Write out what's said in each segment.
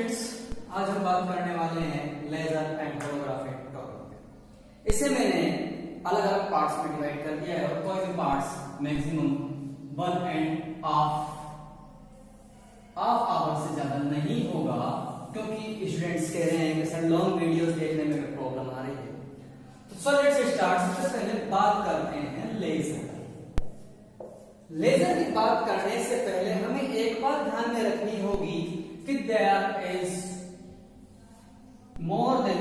Students, आज हम बात करने वाले हैं लेजर एंड होलोग्राफी टॉपिक। इसे मैंने अलग अलग पार्ट्स में डिवाइड कर दिया है और कोई भी पार्ट्स मैक्सिमम 1.5 आवर से ज्यादा नहीं होगा, क्योंकि स्टूडेंट्स कह रहे हैं कि सर लॉन्ग वीडियोस देखने में प्रॉब्लम आ रही है। तो सो लेट्स स्टार्ट। सबसे पहले बात करते हैं लेजर। लेजर की बात करने से पहले हमें एक बात ध्यान में रखनी होगी कि there is more than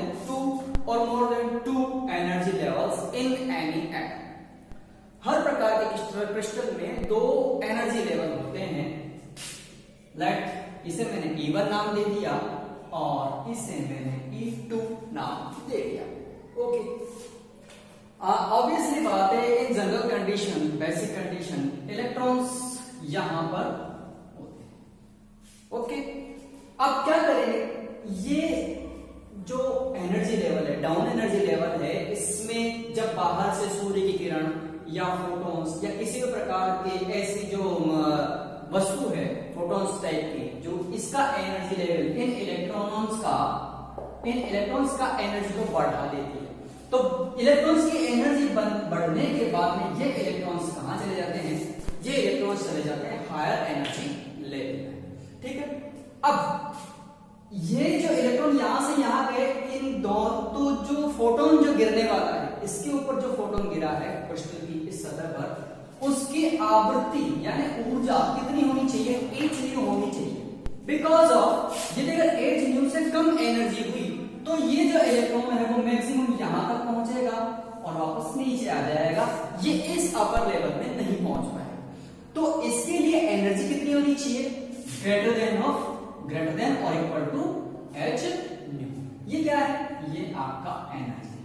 2 energy levels in any atom. हर प्रकार के क्रिस्टल में 2 एनर्जी लेवल होते हैं। इसे मैंने E1 नाम दे दिया और इसे मैंने E2 नाम दे दिया। ओके, ऑब्वियसली बात है, in general condition, basic condition, electrons यहां पर होते हैं। ओके, अब क्या करेंगे, ये जो एनर्जी लेवल है, डाउन एनर्जी लेवल है, इसमें जब बाहर से सूर्य की किरण या फोटॉन्स या किसी भी प्रकार के ऐसी जो वस्तु है फोटॉन्स टाइप की, जो इसका एनर्जी लेवल इन इलेक्ट्रॉन्स का एनर्जी को बढ़ा देती है। तो इलेक्ट्रॉन्स की एनर्जी बढ़ने के बाद में ये इलेक्ट्रॉन्स कहां चले जाते हैं, ये इलेक्ट्रॉन्स चले जाते हैं हायर एनर्जी लेवल में। ठीक है, अब ये जो इलेक्ट्रॉन यहां से यहां गए, इन दोनों, तो जो फोटोन जो गिरने वाला है, इसके ऊपर जो फोटोन गिरा है क्रिस्टल की इस सतह पर, उसकी आवृत्ति यानी ऊर्जा कितनी होनी चाहिए, hν होनी चाहिए। बिकॉज ऑफ यदि अगर hν से कम एनर्जी हुई तो ये जो इलेक्ट्रॉन है वो मैक्सिमम यहां तक पहुंचेगा और वापस नीचे आ जाएगा, ये इस अपर लेवल में नहीं पहुंच पाएगा। तो इसके लिए एनर्जी कितनी होनी चाहिए, ग्रेटर देन और इक्वल टू hν। ये क्या है, ये आपका एनर्जी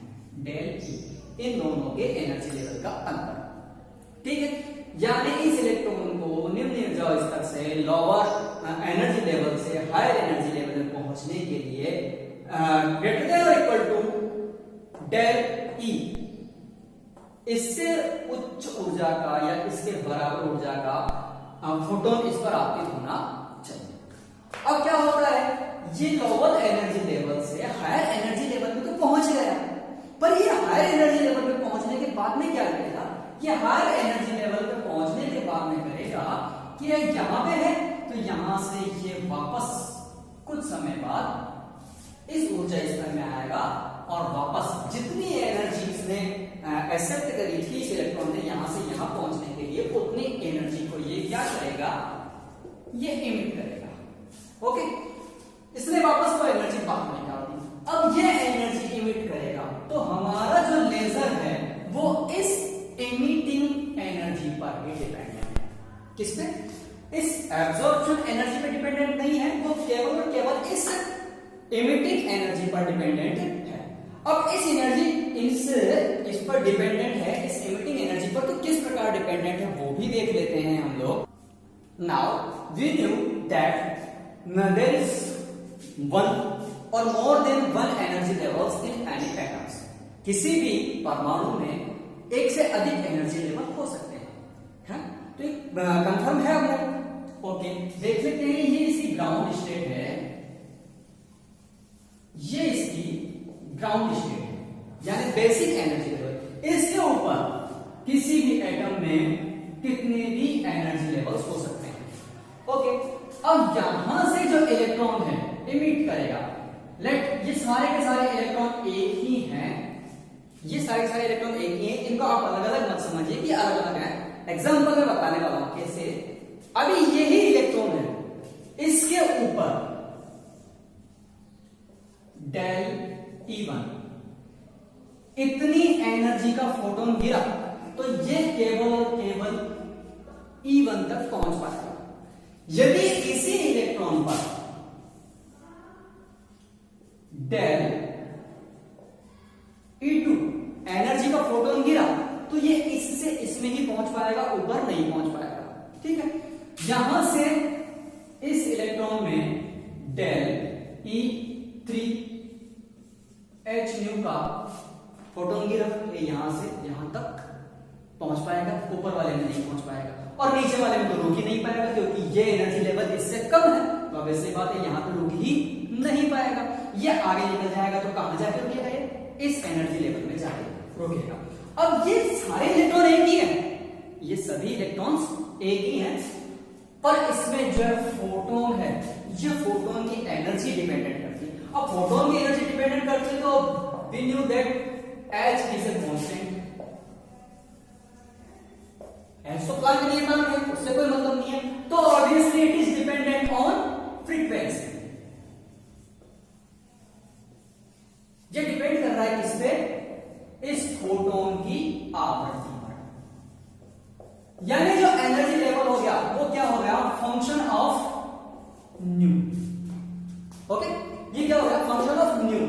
डेल ई, इन दोनों के एनर्जी लेवल का अंतर। ठीक है, यानी इस इलेक्ट्रॉन को निम्न ऊर्जा स्तर से लोअर एनर्जी लेवल से हायर एनर्जी लेवल में पहुंचने के लिए ग्रेटर देन और इक्वल टू डेल ई, इससे उच्च ऊर्जा का या इसके बराबर ऊर्जा का फोटोन इस पर आपतित होना चाहिए। अब क्या होता है, ये लोअर एनर्जी लेवल से हायर एनर्जी लेवल में तो पहुंच गया, पर ये हायर एनर्जी लेवल पे पहुंचने के बाद में क्या करेगा, ये हायर एनर्जी लेवल पे पहुंचने के बाद में करेगा कि यहां पे है तो यहां से ये वापस कुछ समय बाद इस ऊर्जा स्तर में आएगा और वापस जितनी एनर्जी इसने एक्सेप्ट करी थी इस इलेक्ट्रॉन ने यहां से यहां पहुंचने के लिए, उतनी एनर्जी को ये क्या करेगा, ये इमिट करेगा। ओके, इसने वापस वो एनर्जी बाहर निकाल दी। अब ये एनर्जी इमिट करेगा तो हमारा जो लेजर है वो इस इमिटिंग एनर्जी पर ही डिपेंडेंट है। किस पे, इस एब्जॉर्प्शन एनर्जी पे डिपेंडेंट नहीं है, वो केवल और केवल इस इमिटिंग एनर्जी पर डिपेंडेंट है। अब इस एनर्जी इस पर डिपेंडेंट है, इस इमिटिंग एनर्जी पर, तो किस प्रकार डिपेंडेंट है वो भी देख लेते हैं हम लोग। Now we knew that there is one or more than one energy levels in any atoms। किसी भी परमाणु में एक से अधिक एनर्जी लेवल हो सकते हैं, तो कंफर्म है हम लोग। ओके, देख लेते हैं, ये इसकी ग्राउंड स्टेट है, ये इसकी ग्राउंड स्टेट है यानी बेसिक एनर्जी लेवल। इसके ऊपर किसी भी एटम में कितने भी एनर्जी लेवल्स हो सकते हैं। ओके, अब यहां से जो इलेक्ट्रॉन है इमिट करेगा, लेट ये सारे के सारे इलेक्ट्रॉन एक ही हैं, ये सारे इलेक्ट्रॉन एक ही हैं, इनको आप अलग अलग मत समझिए कि अलग अलग हैं। एग्जांपल में बताने वाला हूं कैसे। अभी यही इलेक्ट्रॉन है, इसके ऊपर डेल E1 इतनी एनर्जी का फोटोन गिरा तो ये केवल और केवल E1 तक पहुंच पाएगा। यदि इसी इलेक्ट्रॉन पर डेल E2 एनर्जी का फोटोन गिरा तो ये इससे इसमें ही पहुंच पाएगा, ऊपर नहीं पहुंच पाएगा। ठीक है, यहां से इस इलेक्ट्रॉन में डेल E3 hν का फोटोन गिरा, ये यहां से यहां तक पहुंच पाएगा, ऊपर वाले में नहीं पहुंच पाएगा, और नीचे वाले में तो रुक ही नहीं पाएगा क्योंकि ये एनर्जी लेवल इससे कम है, तो अब ऐसी बात है यहां तो रुक ही ये आगे निकल जाएगा तो कहां जाके रुकेगा, ये इस एनर्जी लेवल में जाके रुकेगा। अब ये सारे इलेक्ट्रॉन एक ही हैं, ये सभी इलेक्ट्रॉन्स एक ही हैं, पर इसमें जो फोटोन है, ये फोटोन की एनर्जी डिपेंडेंट करती है। अब फोटोन की एनर्जी डिपेंडेंट करती है तो we knew that H is a constant. H तो प्लांक नहीं है, उससे कोई मतलब नहीं है, तो obviously it is dependent on frequency. ये डिपेंड कर रहा है किस पे, इस फोटोन की आवृत्ति पर। यानी जो एनर्जी लेवल हो गया वो क्या हो गया, फंक्शन ऑफ न्यू। ओके, ये क्या हो गया, फंक्शन ऑफ न्यू।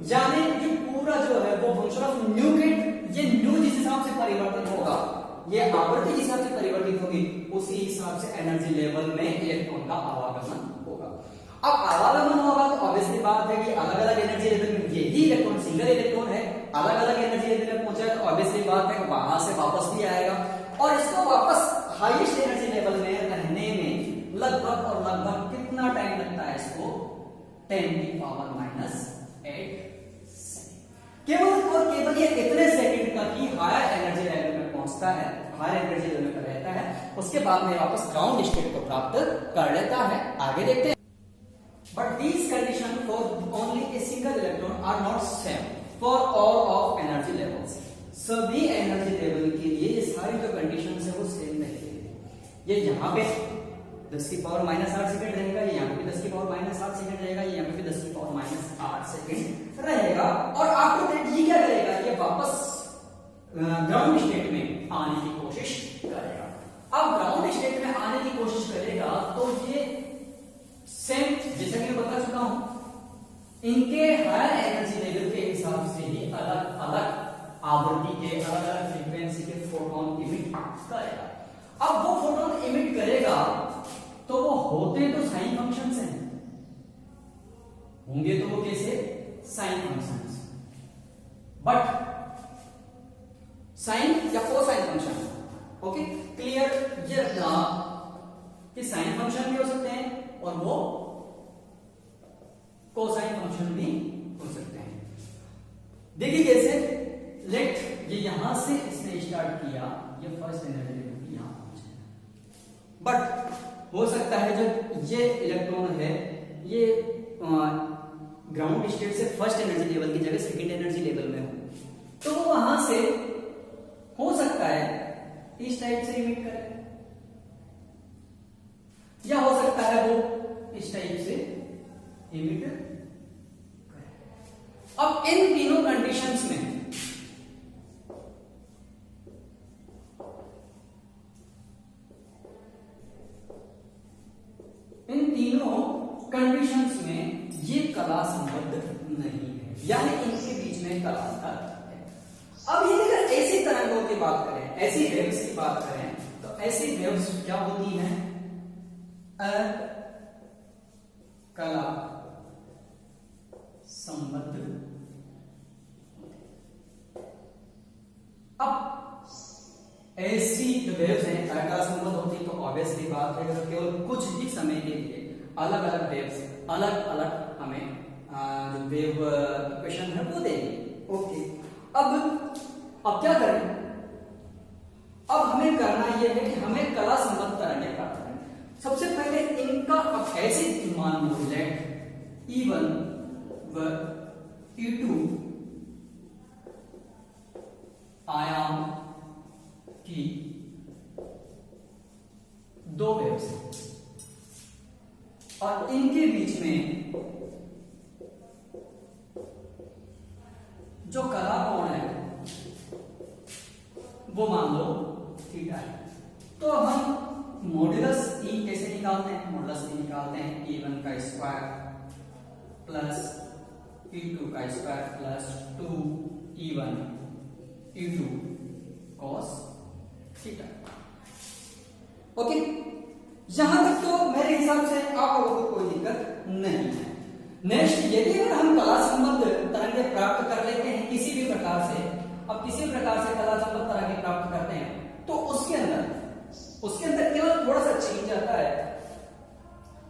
यानी ये पूरा जो है वो फंक्शन ऑफ न्यू के, ये न्यू जिस हिसाब से परिवर्तित होगा, ये आवृत्ति जिस हिसाब से परिवर्तित होगी, उसी हिसाब से एनर्जी लेवल में इलेक्ट्रॉन का आवागमन होगा। अब आवागमन होगा तो ऑब्वियसली बात है कि अलग अलग एनर्जी लेवल में यही इलेक्ट्रॉन सिंगल इलेक्ट्रॉन है, अलग अलग एनर्जी लेवल में पहुंचा है, तो ऑब्वियसली बात है वहां से वापस भी आएगा और इसको वापस हाईएस्ट एनर्जी लेवल में रहने में लगभग और लगभग कितना टाइम लगता है, इसको 10⁻⁻8 केवल और केवल ये इतने सेकंड तक ही हायर एनर्जी लेवल में पहुंचता है, हायर एनर्जी लेवल में रहता है, उसके बाद में वापस ग्राउंड स्टेट को प्राप्त कर लेता है। आगे देखते हैं। But these conditions for only a single electron are not same for all of energy levels. सभी एनर्जी लेवल के लिए ये सारी जो कंडीशंस है वो सेम रहेगी। ये यहाँ पे 10⁻⁸ सेकंड रहेगा, ये यहाँ पे 10⁻⁸ सेकंड रहेगा, ये यहाँ पे 10⁻⁸ सेकंड रहेगा। और आफ्टर दैट ये क्या करेगा, ये वापस ग्राउंड स्टेट में आने की कोशिश करेगा। अब ग्राउंड स्टेट में आने की कोशिश करेगा तो ये सेम, जैसा कि मैं बता चुका हूं, इनके हायर एनर्जी लेवल के हिसाब से ही अलग अलग आवृत्ति के, अलग अलग फ्रीक्वेंसी के फोटोन इमिट करेगा। अब वो फोटोन इमिट करेगा तो वो होते तो साइन फंक्शंस हैं, होंगे तो वो कैसे, साइन फंक्शंस, बट साइन या कोसाइन फंक्शन। ओके, क्लियर, ये रखना कि साइन फंक्शन भी हो सकते हैं और वो कोसाइन फंक्शन भी हो सकते हैं। देखिए कैसे, लेट ये यहां से इसने स्टार्ट किया, ये फर्स्ट एनर्जी लेवल यहां पहुंचे, बट हो सकता है जब ये इलेक्ट्रॉन है ये ग्राउंड स्टेट से फर्स्ट एनर्जी लेवल की जगह सेकंड एनर्जी लेवल में हो, तो वो वहां से हो सकता है इस टाइप से इमिट करे, या हो सकता है वो इस टाइप से इमिट करे। अब इन तीनों कंडीशंस में ये कला संबद्ध नहीं है, यानी इनके बीच में कला अंतर है। अब ये अगर ऐसी तरंगों की बात करें, ऐसी वेव्स की बात करें, तो ऐसी वेव्स क्या होती हैं, कला संबद्ध। अब ऐसी जो वेव्स हैं कला संबद्ध होती, तो ऑब्वियसली बात है केवल कुछ ही समय के लिए अलग अलग वेव्स अलग अलग हमें जो वेव इक्वेशन है वो देंगे। ओके, अब क्या करें, अब हमें करना यह है कि हमें कला संबद्ध तरंगें प्राप्त करें। सबसे पहले इनका अब ऐसे मान लो लेट E1 व E2 आयाम की दो वेव्स और इनके बीच में जो कला कोण है वो मान लो थीटा है। तो हम मॉड्यूलस ई कैसे निकालते हैं, मॉड्यूलस ई निकालते हैं E1 का स्क्वायर प्लस E2 का square plus 2E1 E2 cos theta. Okay, यहां तक तो मेरे हिसाब से आप लोगों को कोई दिक्कत नहीं है। नेक्स्ट, यदि अगर हम कला संबद्ध तरंगें प्राप्त कर लेते हैं किसी भी प्रकार से, अब किसी प्रकार से कला संबद्ध तरंगें प्राप्त करते हैं, तो उसके अंदर केवल थोड़ा सा चेंज आता है।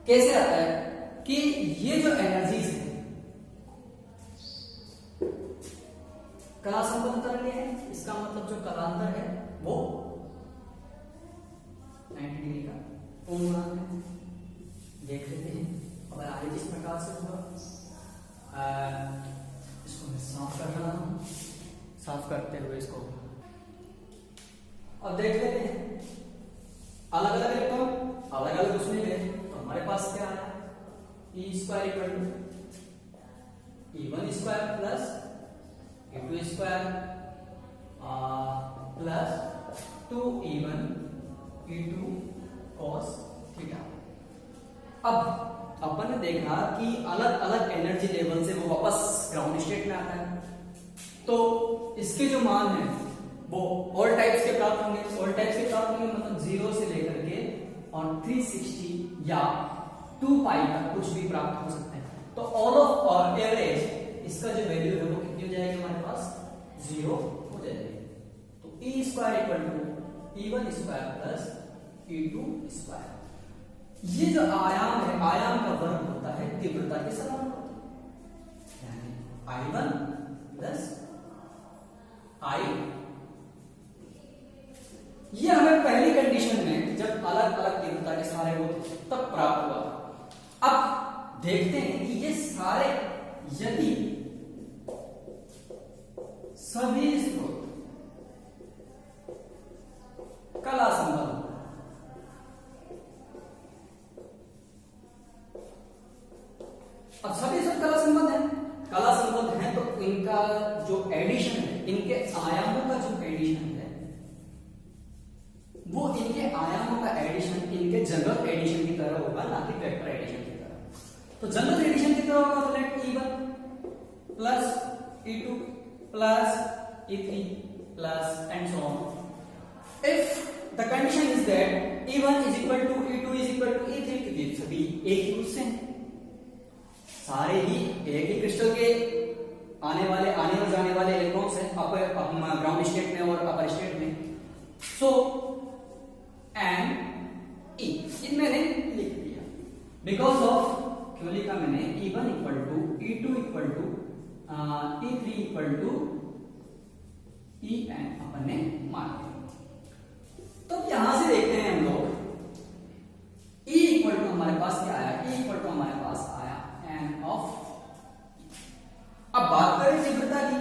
कैसे आता है कि ये जो एनर्जीज है कला संबंध कर लिए हैं, इसका मतलब जो कलांतर है वो 90 डिग्री का कोण गुणांक है। देख लेते हैं अब आगे किस प्रकार से होगा। इसको मैं साफ कर रहा हूं, साफ करते हुए इसको अब देख लेते हैं। अलग अलग इलेक्ट्रॉन अलग अलग उसमें गए तो हमारे पास क्या आया, E square equal to E1 square plus E2 square plus 2E1 E2 cos theta. अब अपन ने देखा कि अलग अलग एनर्जी लेवल से वो वापस ग्राउंड स्टेट में आता है, तो इसके जो मान है वो ऑल टाइप्स के प्राप्त होंगे। ऑल टाइप्स के प्राप्त होंगे मतलब 0 से लेकर के और 360 या 2 पाई तक कुछ भी प्राप्त हो सकते हैं। तो ऑल ऑफ और एवरेज इसका जो वैल्यू है वो कितनी हो जाएगी हमारे पास 0 हो जाएगी। तो E square equal to E1 square plus E2 square. ये जो आयाम है, आयाम का वर्ग होता है तीव्रता के समान, यानी I1 प्लस I। ये हमें पहली कंडीशन में जब अलग अलग तीव्रता के सारे होते तब प्राप्त हुआ। अब देखते हैं कि ये सारे यदि सभी स्रोत कला संबंध अब सभी स्रोत कला संबंध है, कला संबंध है तो इनका जो एडिशन है, इनके आयामों का जो एडिशन है वो इनके आयामों का एडिशन इनके जनरल एडिशन की तरह होगा, ना कि वेक्टर एडिशन की तरह। तो जनरल एडिशन की तरह होगा तो let E1 plus E2 plus E3 plus and so on. If the condition is that E1 is equal to E2 is equal to E3, क्योंकि सभी एक ही रूप से हैं, सारे ही एक ही क्रिस्टल के आने और जाने वाले इलेक्ट्रॉन्स हैं ग्राउंड स्टेट में और अपर स्टेट में। सो एंड E इन मैंने लिख दिया बिकॉज ऑफ, क्यों लिखा मैंने, E1 equal to E2 equal to E3 equal to En अपन ने मान लिया। तो यहां से देखते हैं हम लोग E इक्वल टू हमारे पास क्या आया, E इक्वल टू हमारे पास आया n ऑफ। अब बात करें तीव्रता की,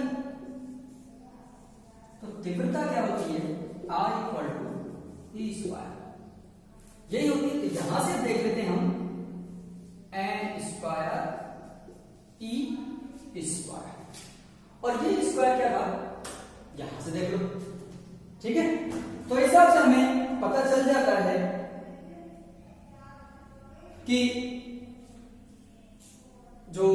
तो तीव्रता क्या होती है, R equal to E square, यही होती है। तो यहां से देख लेते हैं हम n स्क्वायर E स्क्वायर, और ये स्क्वायर क्या था यहां से देख लो, ठीक है। तो इस हिसाब से हमें पता चल जाता है कि जो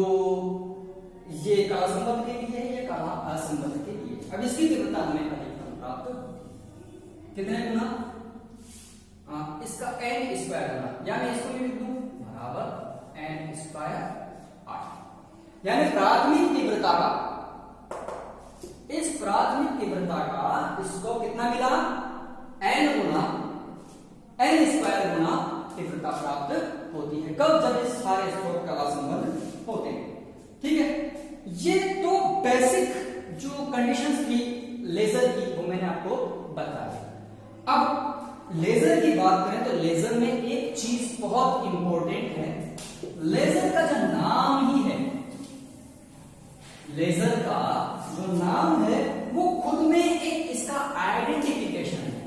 ये कला संबंध के लिए है, ये कला असंबंध के लिए। अब इसकी तीव्रता हमें अधिकतम प्राप्त कितने गुना, इसका n स्क्वायर गुना, यानी इसको लिख दूं बराबर n स्क्वायर 8, यानी प्राथमिक तीव्रता का, इस प्राथमिक तीव्रता का इसको कितना मिला, n गुना n स्क्वायर गुना तीव्रता प्राप्त होती है। कब, जब इस सारे स्रोत कला संबंध होते हैं, ठीक है। ये तो बेसिक जो कंडीशंस थी लेजर की वो मैंने आपको बता दी। अब लेजर की बात करें तो लेजर में एक चीज बहुत इंपॉर्टेंट है, लेजर का जो नाम ही है, लेजर का जो नाम है वो खुद में एक इसका आइडेंटिफिकेशन है।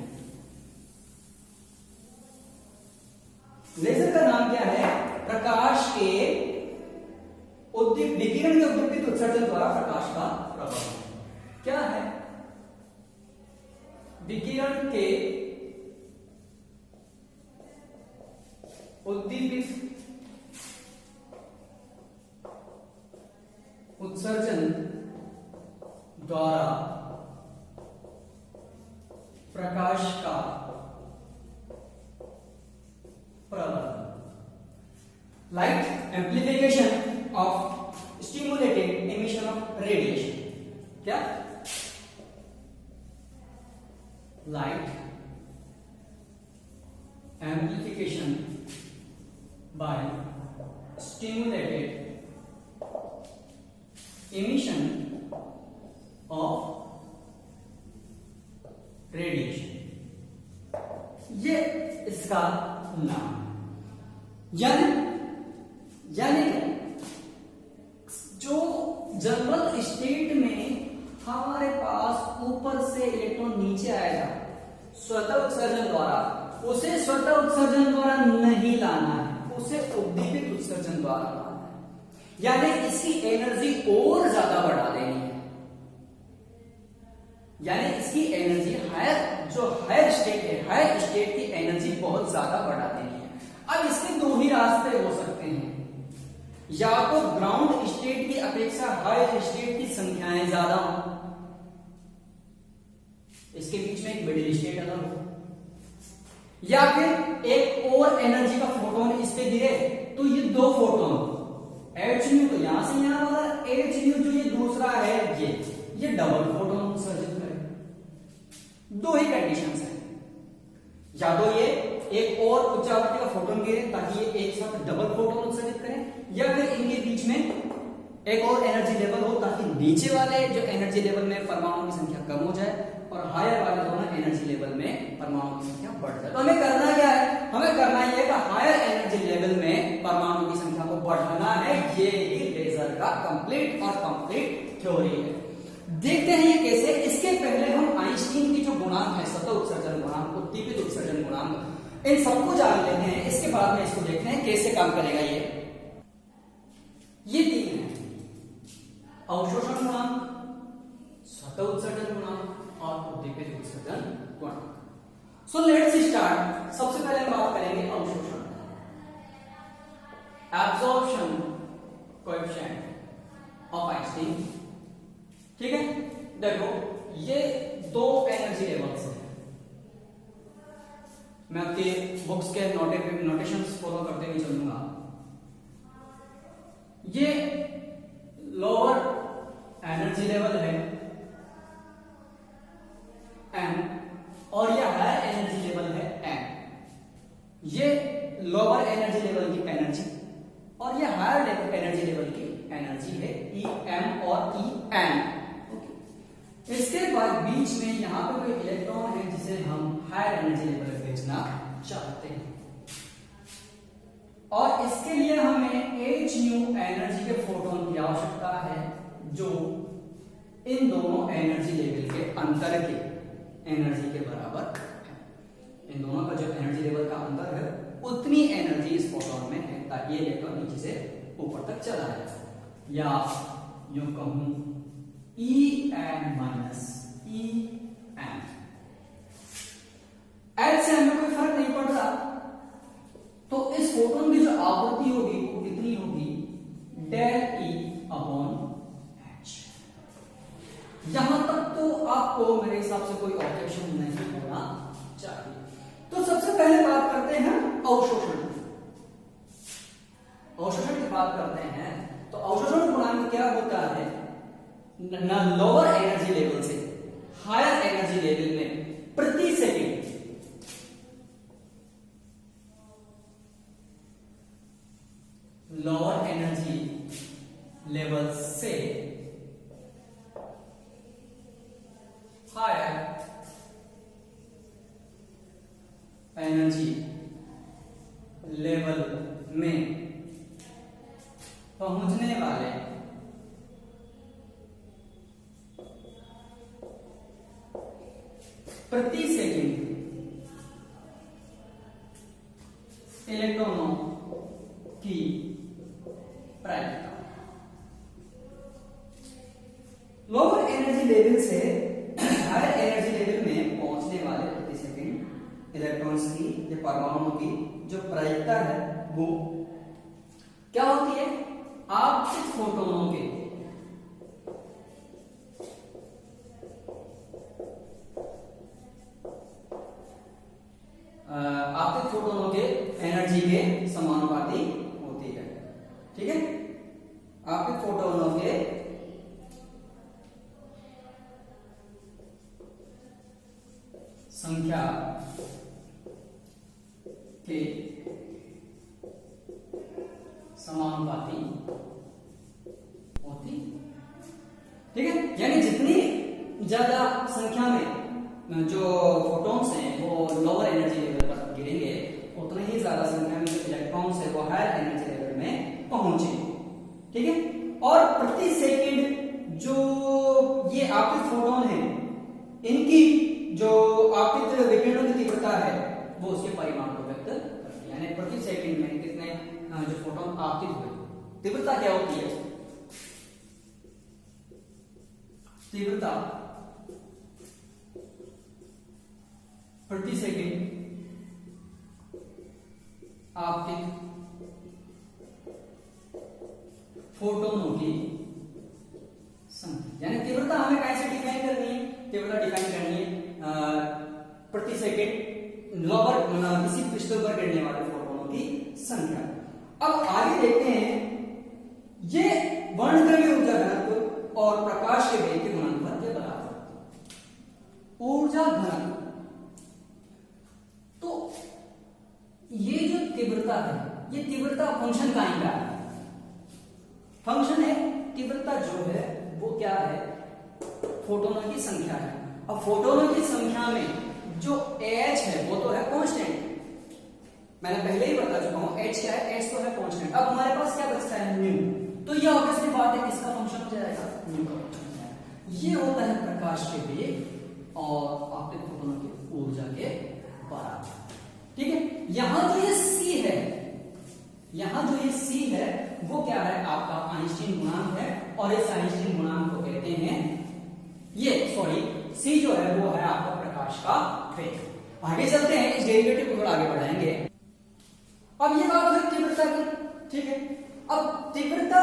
लेजर का नाम क्या है, प्रकाश के विकिरण के उद्दीपित उत्सर्जन द्वारा प्रकाश का प्रभाव। क्या है, विकिरण के उद्दीपित उत्सर्जन द्वारा प्रकाश का प्रवर्धन, light amplification of stimulated emission of radiation। क्या, light amplification by stimulated emission of यानी यानी जो जनरल स्टेट में हमारे पास ऊपर से इलेक्ट्रॉन नीचे आएगा स्वतः उत्सर्जन द्वारा, उसे स्वतः उत्सर्जन द्वारा नहीं लाना है, उसे उद्दीपित उत्सर्जन द्वारा लाना है। यानी इसकी एनर्जी और ज्यादा बढ़ा देनी है, यानी इसकी एनर्जी जो हायर स्टेट है, हायर स्टेट की एनर्जी बहुत ज्यादा बढ़ा देनी है। अब इसके दो ही रास्ते हो सकते हैं, या तो ग्राउंड स्टेट की अपेक्षा हायर स्टेट की संख्याएं ज्यादा हो, इसके बीच में एक मिडिल स्टेट अलग हो, या फिर एक और एनर्जी का फोटोन इस पे गिरे तो ये दो फोटोन एच न्यू तो यहां से यहां वाला एच न्यू जो ये दूसरा है ये डबल फोटोन उत्सर्जित करे। दो ही कंडीशंस हैं, या तो ये एक और उच्च आवृत्ति का फोटोन गिरे ताकि ये एक साथ डबल फोटोन उत्सर्जित करें, या फिर इनके बीच में एक और एनर्जी लेवल हो ताकि नीचे वाले जो एनर्जी लेवल में परमाणुओं की संख्या कम हो जाए और हायर वाले दोनों एनर्जी लेवल में परमाणुओं की संख्या बढ़ जाए। तो हमें करना क्या है, हमें करना यह है कि हायर एनर्जी लेवल में परमाणुओं की संख्या को बढ़ाना है। ये ही लेजर का कंप्लीट थ्योरी है। देखते हैं ये कैसे। इसके पहले हम आइंस्टीन की जो गुणांक है, सतह उत्सर्जन गुणांक, उद्दीपित उत्सर्जन गुणांक, इन सबको जान लेते हैं। इसके बाद में इसको देखते हैं कैसे काम करेगा। ये तीन है, अवशोषण गुणांक, सतह उत्सर्जन गुणांक और उद्दीपित उत्सर्जन गुणांक। So let's start. सबसे पहले बात करेंगे अवशोषण, एब्जॉर्प्शन कोएफिशिएंट ऑफ आइंस्टीन। ठीक है, देखो ये दो एनर्जी लेवल्स हैं। मैं आपके बुक्स के नोटेशंस फॉलो करते हुए चलूंगा। ये लोअर एनर्जी लेवल है M और ये हायर एनर्जी लेवल है N। ये लोअर एनर्जी लेवल की एनर्जी और ये हायर एनर्जी लेवल की एनर्जी है EM और EN। इसके बाद बीच में यहां पर कोई इलेक्ट्रॉन है जिसे हम हायर एनर्जी लेवल पर भेजना चाहते हैं, और इसके लिए हमें H न्यू एनर्जी के फोटोन की आवश्यकता है जो इन दोनों एनर्जी लेवल के अंतर के एनर्जी के बराबर है। इन दोनों का जो एनर्जी लेवल का अंतर है उतनी एनर्जी इस फोटोन में है ताकि ये इलेक्ट्रॉन नीचे से ऊपर तक चला जाए, या यूं कहूं EN माइनस EM। H से हमें कोई फर्क नहीं पड़ रहा, तो इस फोटोन की जो आवृत्ति होगी वो कितनी होगी, डेल E अपॉन H। यहां तक तो आपको मेरे हिसाब से कोई ऑब्जेक्शन नहीं होना चाहिए। तो सबसे पहले बात करते हैं अवशोषण। अवशोषण की बात करते हैं तो अवशोषण गुणांक क्या होता है, लोअर एनर्जी लेवल से हायर एनर्जी लेवल में प्रति सेकंड लोअर एनर्जी लेवल से हायर एनर्जी लेवल में पहुंचने वाले प्रति सेकंड इलेक्ट्रॉनों की प्रायिकता। लोअर एनर्जी लेवल से हायर एनर्जी लेवल में पहुंचने वाले प्रति सेकंड इलेक्ट्रॉन्स की या परमाणुओं की जो प्रायिकता है वो क्या होती है, आपतित फोटोनों के आपतित फोटोनों के एनर्जी के समानुपाती होती है। ठीक है, आपतित फोटोनों के संख्या के समानुपाती होती। ठीक है, यानी जितनी ज्यादा संख्या में जो फोटॉन्स हैं वो लोअर एनर्जी लेवल पर गिरेंगे उतने ही ज्यादा संख्या में जो इलेक्ट्रॉन्स है वो हायर एनर्जी लेवल में पहुंचे। ठीक है, और प्रति सेकंड जो ये आपके फोटोन है इनकी जो आपतित विकिरणों की तीव्रता है वो उसके परिमाण को व्यक्त करती है, यानी प्रति सेकंड में कितने जो फोटोन आपतित हुए। तीव्रता क्या होती है? तीव्रता प्रति सेकंड आपतित फोटोनों की संख्या, यानी तीव्रता हमें कैसे डिफाइन करनी है? तीव्रता डिफाइन करनी है प्रति सेकंड लोअर किसी क्रिस्टल पर गिरने वाले फोटोनों की संख्या। अब आगे देखते हैं, ये वर्णक्रमीय ऊर्जा घनत्व और प्रकाश के वेग के गुणनफल के बराबर। ऊर्जा घनत्व, तो ये जो तीव्रता है ये तीव्रता फंक्शन का है, फंक्शन है तीव्रता जो है वो क्या है? फोटोनों की संख्या है। अब फोटोनों की संख्या में जो h है वो तो है कांस्टेंट, मैंने पहले ही बता चुका हूं h क्या है, h तो है कांस्टेंट। अब हमारे पास क्या बचता है? न्यू। तो ये ऑब्वियसली बात है किसका फंक्शन हो जाएगा? न्यू का फंक्शन हो जाएगा। ये होता है प्रकाश के वेग और आपतित फोटोनों की ऊर्जा के बराबर। ठीक है, यहां जो ये c है, यहां जो ये c है वो क्या है? आपका आइंस्टीन गुणांक है, और इस आइंस्टीन गुणांक को कहते हैं c जो है वो है आपका प्रकाश का वेग। आगे चलते हैं, इस डेरिवेटिव को थोड़ा आगे बढ़ाएंगे। अब ये बात है तीव्रता की। ठीक है, अब तीव्रता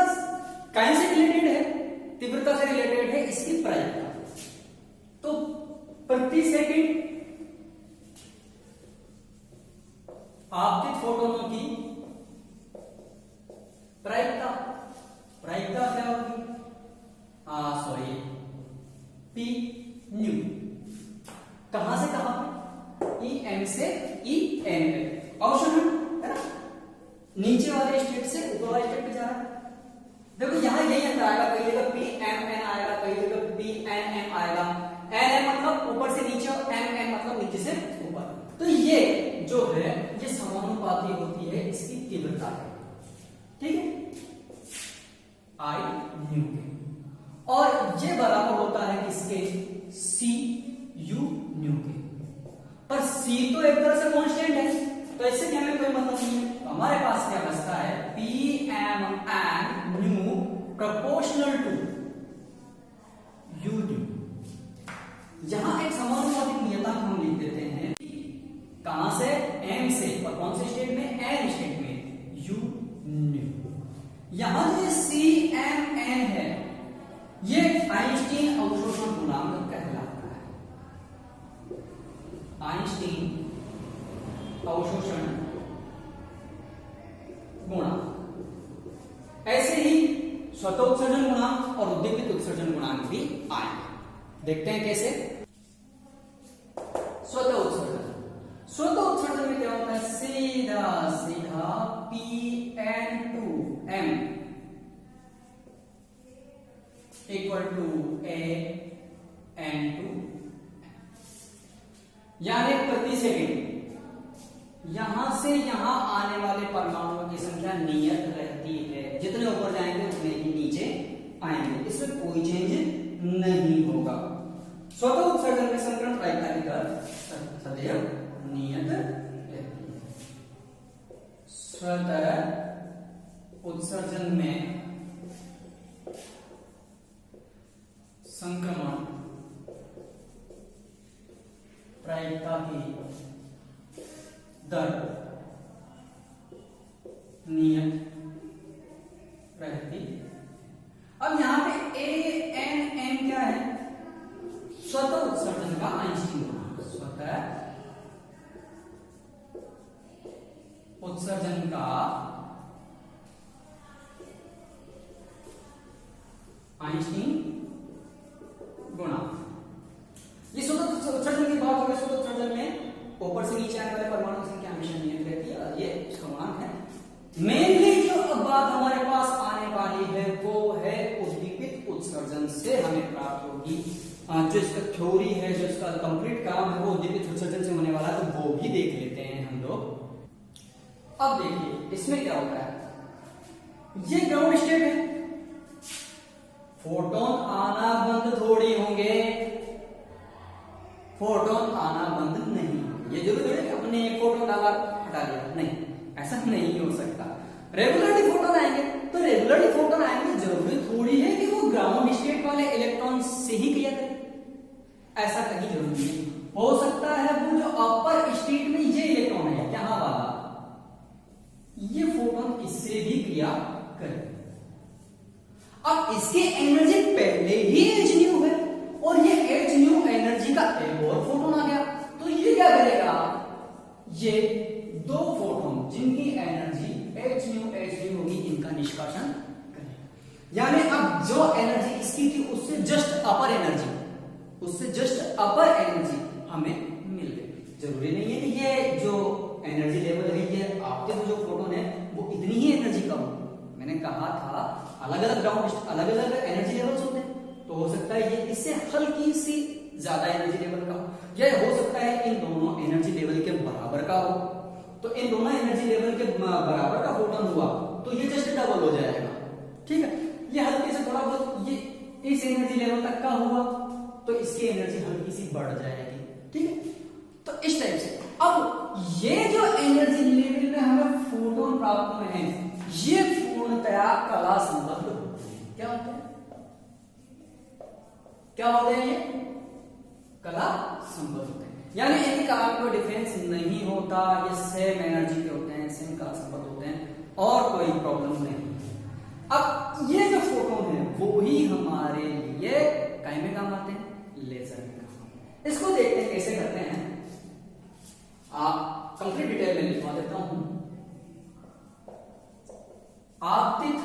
कैसे रिलेटेड है? तीव्रता से रिलेटेड है इसकी प्रायिकता। तो प्रति सेकंड आपतित फोटोनों की प्रायिकता, प्रायिकता क्या होगी? P new. कहां से कहां पे? ई एम से ई एन पे, ऑप्शन है ना, नीचे वाले स्टेट से ऊपर वाले स्टेट पे जा रहा है। देखो यहां यही अंतर आएगा, कई जगह पी एम एन आएगा, कई जगह पी एन एम आएगा। एन एम मतलब ऊपर से नीचे और एम एन मतलब नीचे से ऊपर। तो ये जो है ये समानुपाती होती है इसकी तीव्रता है। ठीक है, आई न्यू के, और ये बराबर होता है किसके? सी यू न्यू के। पर सी तो एक तरह से कांस्टेंट है, तो इससे हमें कोई मतलब नहीं है। तो हमारे पास क्या बचता है? P M N nu proportional to U nu. यहां एक समानुपातिक नियतांक हम लिख देते हैं, कहां से? एम से, और कौन से स्टेट में? एन स्टेट में, यू न्यू। यहां जो सी एम एन है ये आइंस्टीन अवशोषण गुणांक कहलाता है। आइंस्टीन अवशोषण गुणांक। ऐसे ही स्वतः उत्सर्जन गुणांक और उद्दीपित उत्सर्जन गुणांक भी आएंगे। देखते हैं कैसे। स्वतः उत्सर्जन, स्वतः उत्सर्जन में क्या होता है? सीधा सीधा P N two M equal to A N two, यानी प्रति सेकंड यहां से यहां आने वाले परमाणुओं की संख्या नियत रहती है, जितने ऊपर जाएंगे उतने ही नीचे आएंगे, इसमें कोई चेंज नहीं होगा। स्वतः उत्सर्जन में संकरण प्रायिकता की दर सदैव नियत रहती है। स्वतः उत्सर्जन में संक्रमण प्रायिकता की दर नियत रहती। अब यहां पे ए एन एन क्या है? स्वतः उत्सर्जन का आइंस्टीन गुणांक। स्वतः उत्सर्जन का आइंस्टीन गुणांक। ये स्वतः उत्सर्जन की बात हो गई। स्वतः उत्सर्जन में ऊपर से नीचे आने वाले परमाणु की संख्या हमेशा नियत रहती है, और ये उसका गुणांक है। मेनली जो बात हमारे पास आने वाली है वो है उद्दीपित उत्सर्जन से हमें प्राप्त होगी। जो इसका थ्योरी है, जो इसका कंप्लीट काम है वो उद्दीपित उत्सर्जन से होने वाला है, तो वो भी देख लेते हैं हम लोग। अब देखिए इसमें क्या होता है, ये ग्राउंड स्टेट है, फोटोन आना बंद थोड़ी होंगे, फोटोन आना बंद नहीं होंगे। ये जरूर है कि अपने एक फोटोन डाला हटा दिया, नहीं, ऐसा नहीं हो सकता। रेगुलरली फोटोन आएंगे, तो रेगुलरली फोटोन आएंगे, जरूरी थोड़ी है कि वो ग्राउंड स्टेट वाले इलेक्ट्रॉन से ही क्रिया करें, ऐसा कहीं जरूरी नहीं। हो सकता है वो जो अपर स्टेट में ये इलेक्ट्रॉन है यहां वाला, ये फोटोन इससे भी क्रिया करे। अब इसकी एनर्जी पहले ही एच न्यू है और ये एच न्यू एनर्जी का एक और फोटोन आ गया, तो ये क्या करेगा, ये दो फोटोन जिनकी एनर्जी एच न्यू होगी, इनका निष्कासन करेगा। यानी अब जो एनर्जी इसकी थी उससे जस्ट अपर एनर्जी, उससे जस्ट अपर एनर्जी हमें मिल गई। जरूरी नहीं है कि ये जो एनर्जी लेवल है, ये आपके जो फोटोन है वो इतनी ही एनर्जी का हो। मैंने कहा था अलग अलग ग्राउंड अलग अलग एनर्जी लेवल्स होते हैं, तो हो सकता है ये इससे हल्की सी ज्यादा एनर्जी लेवल का हो, या हो सकता है इन दोनों एनर्जी लेवल के बराबर का हो। तो इन दोनों एनर्जी लेवल के बराबर का फोटोन हुआ तो ये जस्ट डबल हो जाएगा, ठीक है। ये हल्के से थोड़ा बहुत ये इस एनर्जी लेवल तक का हुआ तो इसकी एनर्जी हल्की सी बढ़ जाएगी, ठीक है। तो इस टाइप से अब ये जो एनर्जी लेवल में हमें फोटोन प्राप्त हुए हैं, ये पूर्णतया कला संबद्ध होते हैं। क्या होते हैं, क्या होते हैं, ये कला संबद्ध होते हैं, यानी इनका कोई डिफरेंस नहीं होता, ये सेम एनर्जी के होते हैं, सेम कला संबद्ध होते हैं और कोई प्रॉब्लम नहीं। अब ये जो फोटोन है वो ही हमारे लिए काय में काम आते हैं, लेजर में काम। इसको देखते हैं कैसे करते हैं, आप कंप्लीट डिटेल में लिखवा देता हूं। आपतित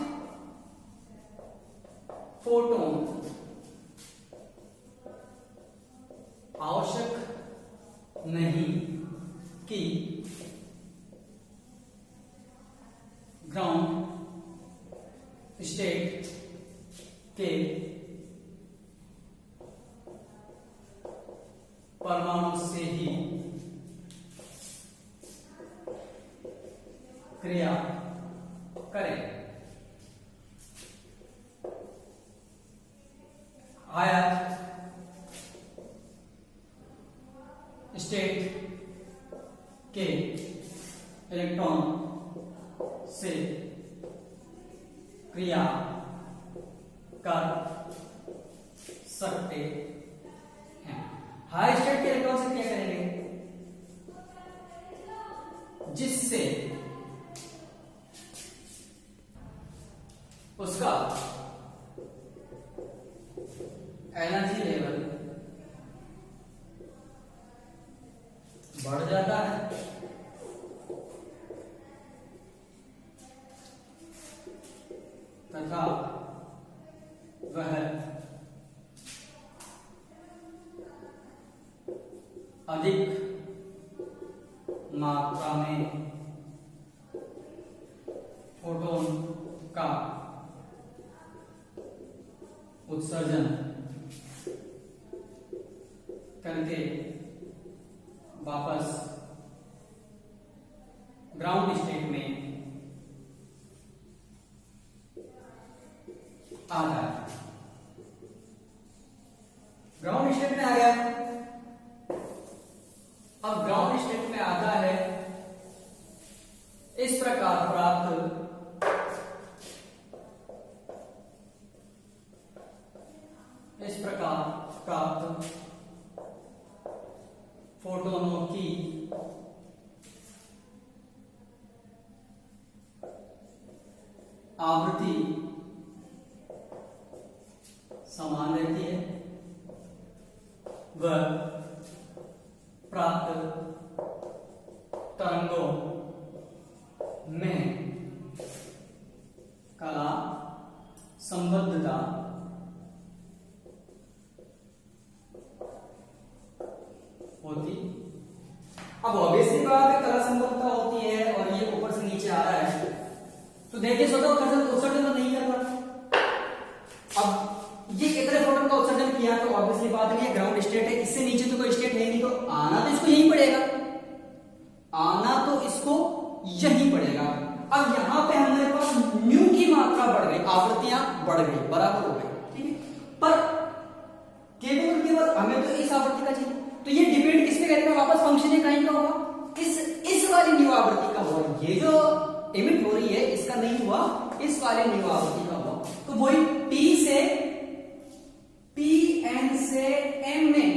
फोटोन आवश्यक नहीं कि ग्राउंड स्टेट के परमाणु से ही क्रिया करें। हायर स्टेट के इलेक्ट्रॉन से क्रिया कर सकते हैं। हाई स्टेट के इलेक्ट्रॉन से क्रिया करेंगे जिससे उसका एनर्जी लेवल बढ़ जाता है तथा वह अधिक मात्रा में फोटोन का उत्सर्जन करके वापस ग्राउंड स्टेट में आ जाए। ग्राउंड स्टेट में आ गया, अब ग्राउंड स्टेट में आता है, इस प्रकार प्राप्त फोटोनों की आवृत्ति समान रहती है, वह प्राप्त तरंगों में कला संबद्धता होती। अब ऑब्वियसली बात है, कला संबद्धता होती है और ये ऊपर से नीचे आ रहा है, तो देखिए स्वतः उत्सर्जन तो नहीं कर रहा। अब ये कितने फोटोन का उत्सर्जन किया, तो ऑब्वियसली बात है, ये ग्राउंड स्टेट है, इससे नीचे तो कोई स्टेट है नहीं, तो आना तो इसको यहीं पड़ेगा, आना तो इसको यहीं पड़ेगा। यहां पे हमारे पास न्यू की मात्रा बढ़ गई, आवृत्तियां बढ़ गई, बराबर हो गई, ठीक है। पर केवल हमें तो इस आवृत्ति का चाहिए, तो ये डिपेंड किस पे करेगा, वापस फंक्शन काइंड का होगा, इस वाली न्यू आवृत्ति का होगा। ये जो इमिट हो रही है इसका नहीं हुआ, इस वाले न्यू आवृत्ति का हुआ। तो वही Pn से M में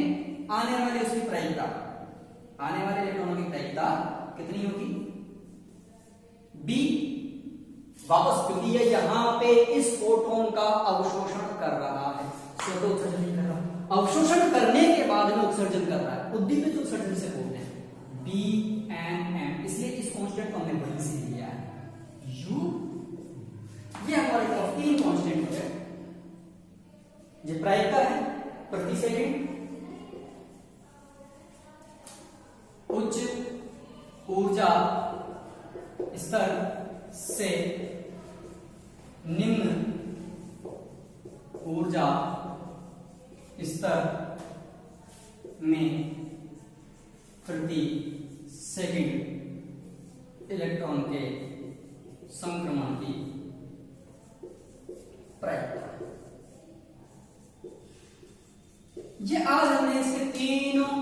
आने वाले उसकी प्रायिकता, आने वाले इलेक्ट्रॉनों की प्रायिकता कितनी होगी, B। वापस क्योंकि ये यहां पे इस फोटोन का अवशोषण कर रहा है, स्वतः उत्सर्जन नहीं कर रहा, अवशोषण करने के बाद में उत्सर्जन कर रहा है, उद्दीपित उत्सर्जन से बोलते हैं Bnm। इसलिए इस कांस्टेंट को हमने वहीं से लिया है U। ये हमारे पास 3 कांस्टेंट हो गए। ये प्रायिकता है प्रति सेकंड, उच्च ऊर्जा स्तर से निम्न ऊर्जा स्तर में प्रति सेकंड इलेक्ट्रॉन के संक्रमण की प्रायिकता। ये आज हमने इसके तीनों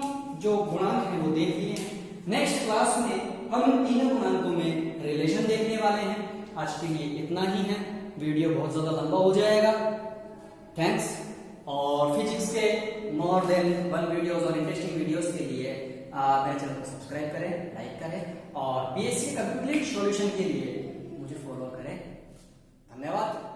जो गुणांक हैं वो देख लिए हैं। नेक्स्ट क्लास में हम इन तीनों गुणांकों में रिलेशन देखने वाले हैं। आज के लिए इतना ही है, वीडियो बहुत ज्यादा लंबा हो जाएगा। थैंक्स। और फिजिक्स के मोर देन 1 वीडियोस और इंटरेस्टिंग वीडियोस के लिए मेरे चैनल को सब्सक्राइब करें, लाइक करें और बीएससी कंप्लीट सॉल्यूशन के लिए मुझे फॉलो करें। धन्यवाद।